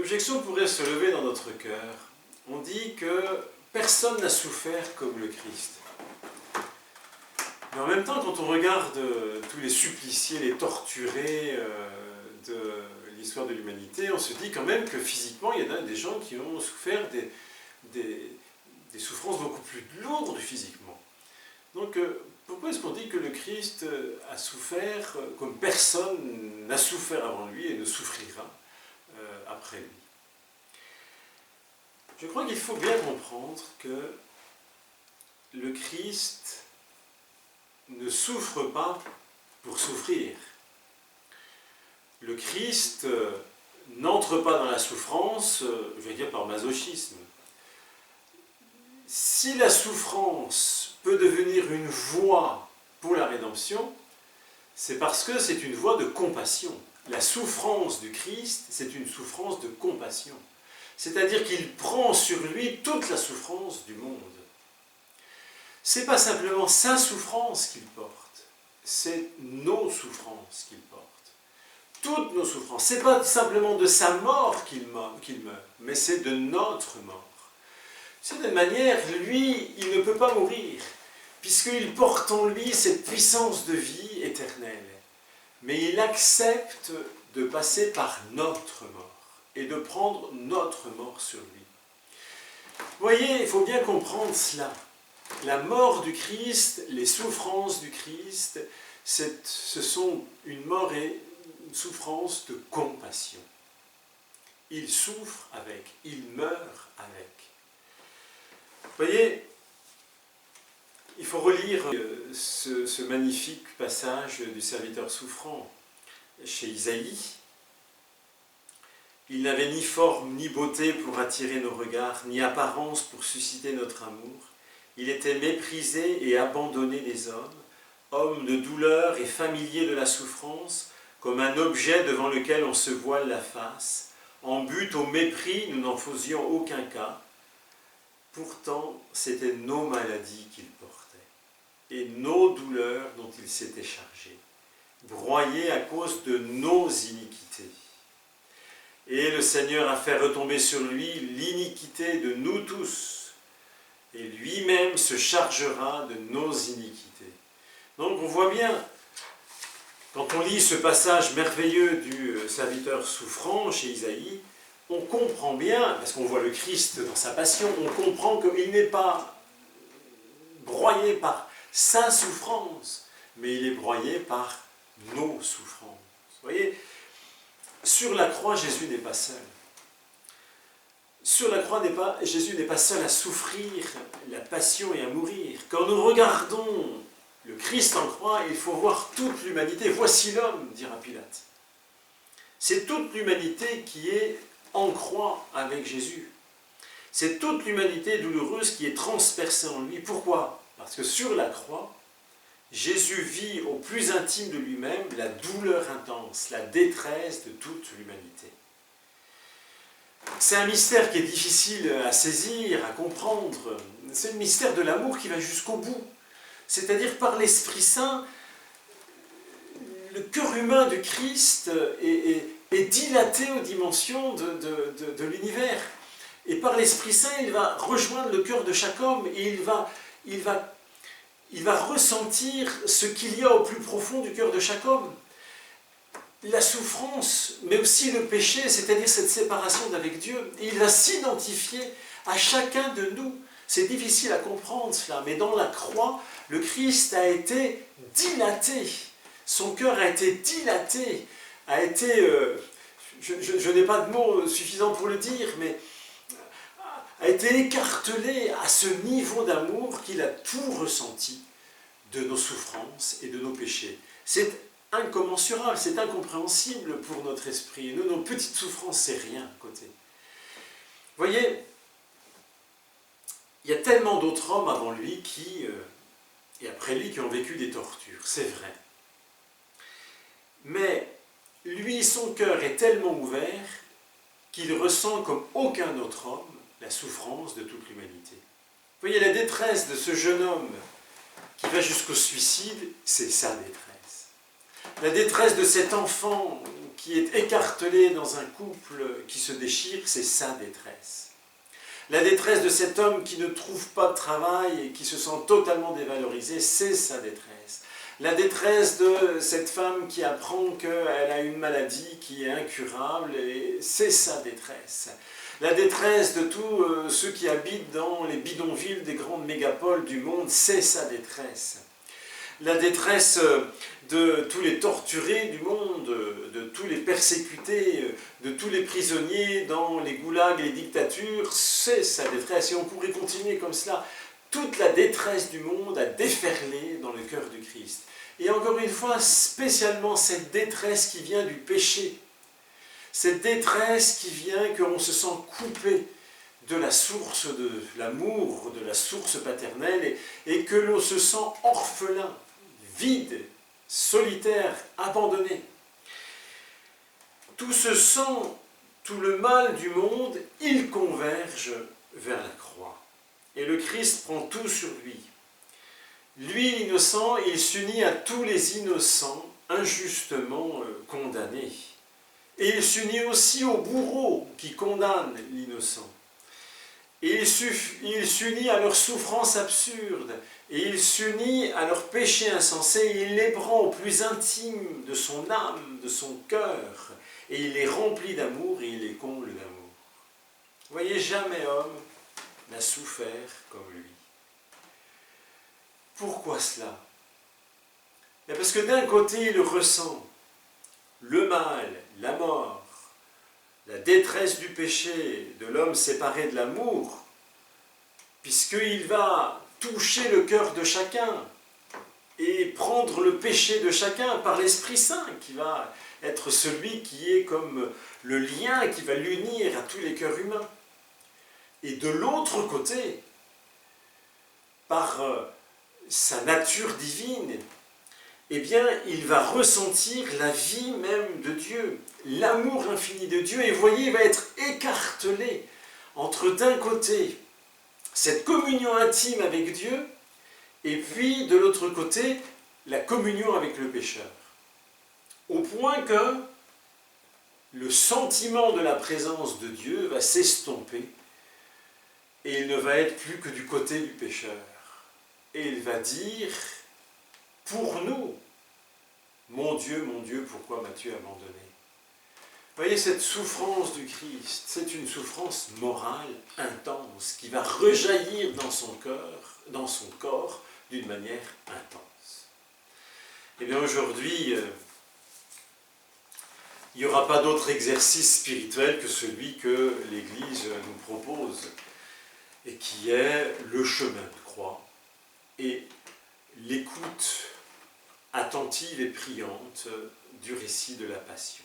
L'objection pourrait se lever dans notre cœur. On dit que personne n'a souffert comme le Christ. Mais en même temps, quand on regarde tous les suppliciés, les torturés de l'histoire de l'humanité, on se dit quand même que physiquement, il y en a des gens qui ont souffert des souffrances beaucoup plus lourdes physiquement. Donc, pourquoi est-ce qu'on dit que le Christ a souffert comme personne n'a souffert avant lui et ne souffrira après lui? Je crois qu'il faut bien comprendre que le Christ ne souffre pas pour souffrir. Le Christ n'entre pas dans la souffrance, je vais dire par masochisme. Si la souffrance peut devenir une voie pour la rédemption, c'est parce que c'est une voie de compassion. La souffrance du Christ, c'est une souffrance de compassion. C'est-à-dire qu'il prend sur lui toute la souffrance du monde. Ce n'est pas simplement sa souffrance qu'il porte, c'est nos souffrances qu'il porte. Toutes nos souffrances. Ce n'est pas simplement de sa mort qu'il meurt, mais c'est de notre mort. De cette manière, lui, il ne peut pas mourir, puisqu'il porte en lui cette puissance de vie éternelle. Mais il accepte de passer par notre mort et de prendre notre mort sur lui. Vous voyez, il faut bien comprendre cela. La mort du Christ, les souffrances du Christ, ce sont une mort et une souffrance de compassion. Il souffre avec, il meurt avec. Vous voyez, il faut relire ce magnifique passage du serviteur souffrant chez Isaïe. Il n'avait ni forme ni beauté pour attirer nos regards, ni apparence pour susciter notre amour. Il était méprisé et abandonné des hommes, homme de douleur et familier de la souffrance, comme un objet devant lequel on se voile la face. En but au mépris, nous n'en faisions aucun cas. Pourtant, c'était nos maladies qu'il portait, et nos douleurs dont il s'était chargé, broyé à cause de nos iniquités. Et le Seigneur a fait retomber sur lui l'iniquité de nous tous, et lui-même se chargera de nos iniquités. Donc on voit bien, quand on lit ce passage merveilleux du serviteur souffrant chez Isaïe, on comprend bien, parce qu'on voit le Christ dans sa passion, on comprend qu'il n'est pas broyé par sa souffrance, mais il est broyé par nos souffrances. Vous voyez, sur la croix, Jésus n'est pas seul. Sur la croix, Jésus n'est pas seul à souffrir la passion et à mourir. Quand nous regardons le Christ en croix, il faut voir toute l'humanité. Voici l'homme, dira Pilate. C'est toute l'humanité qui est en croix avec Jésus. C'est toute l'humanité douloureuse qui est transpercée en lui. Pourquoi? Parce que sur la croix, Jésus vit au plus intime de lui-même la douleur intense, la détresse de toute l'humanité. C'est un mystère qui est difficile à saisir, à comprendre. C'est le mystère de l'amour qui va jusqu'au bout. C'est-à-dire par l'Esprit Saint, le cœur humain du Christ est dilaté aux dimensions de l'univers. Et par l'Esprit Saint, il va rejoindre le cœur de chaque homme et il va ressentir ce qu'il y a au plus profond du cœur de chaque homme. La souffrance, mais aussi le péché, c'est-à-dire cette séparation d'avec Dieu. Et il va s'identifier à chacun de nous. C'est difficile à comprendre cela, mais dans la croix, le Christ a été dilaté. Son cœur a été dilaté, a été, je n'ai pas de mots suffisants pour le dire, mais a été écartelé à ce niveau d'amour qu'il a tout ressenti de nos souffrances et de nos péchés. C'est incommensurable, c'est incompréhensible pour notre esprit. Nous, nos petites souffrances, c'est rien à côté. Vous voyez, il y a tellement d'autres hommes avant lui et après lui qui ont vécu des tortures, c'est vrai. Mais lui, son cœur est tellement ouvert qu'il ressent comme aucun autre homme la souffrance de toute l'humanité. Vous voyez, la détresse de ce jeune homme qui va jusqu'au suicide, c'est sa détresse. La détresse de cet enfant qui est écartelé dans un couple qui se déchire, c'est sa détresse. La détresse de cet homme qui ne trouve pas de travail et qui se sent totalement dévalorisé, c'est sa détresse. La détresse de cette femme qui apprend qu'elle a une maladie qui est incurable, et c'est sa détresse. La détresse de tous ceux qui habitent dans les bidonvilles des grandes mégapoles du monde, c'est sa détresse. La détresse de tous les torturés du monde, de tous les persécutés, de tous les prisonniers dans les goulags et les dictatures, c'est sa détresse. Et on pourrait continuer comme cela. Toute la détresse du monde a déferlé dans le cœur du Christ. Et encore une fois, spécialement cette détresse qui vient du péché. Cette détresse qui vient qu'on se sent coupé de la source de l'amour, de la source paternelle, et que l'on se sent orphelin, vide, solitaire, abandonné. Tout ce sang, tout le mal du monde, il converge vers la croix. Et le Christ prend tout sur lui. Lui, l'innocent, il s'unit à tous les innocents injustement condamnés. Et il s'unit aussi au bourreau qui condamne l'innocent. Et il s'unit à leur souffrance absurde, et il s'unit à leur péché insensé, et il les prend au plus intime de son âme, de son cœur, et il les remplit d'amour, et il les comble d'amour. Vous voyez, jamais homme n'a souffert comme lui. Pourquoi cela? Parce que d'un côté, il ressent le mal, la mort, la détresse du péché, de l'homme séparé de l'amour, puisqu'il va toucher le cœur de chacun et prendre le péché de chacun par l'Esprit Saint, qui va être celui qui est comme le lien qui va l'unir à tous les cœurs humains. Et de l'autre côté, par sa nature divine, eh bien, il va ressentir la vie même de Dieu, l'amour infini de Dieu, et vous voyez, il va être écartelé entre d'un côté cette communion intime avec Dieu, et puis de l'autre côté, la communion avec le pécheur. Au point que le sentiment de la présence de Dieu va s'estomper, et il ne va être plus que du côté du pécheur. Et il va dire, pour nous, mon Dieu, pourquoi m'as-tu abandonné? Vous voyez, cette souffrance du Christ, c'est une souffrance morale intense qui va rejaillir dans son cœur, dans son corps, d'une manière intense. Eh bien aujourd'hui, il n'y aura pas d'autre exercice spirituel que celui que l'Église nous propose, et qui est le chemin de croix et l'écoute attentive et priante du récit de la Passion.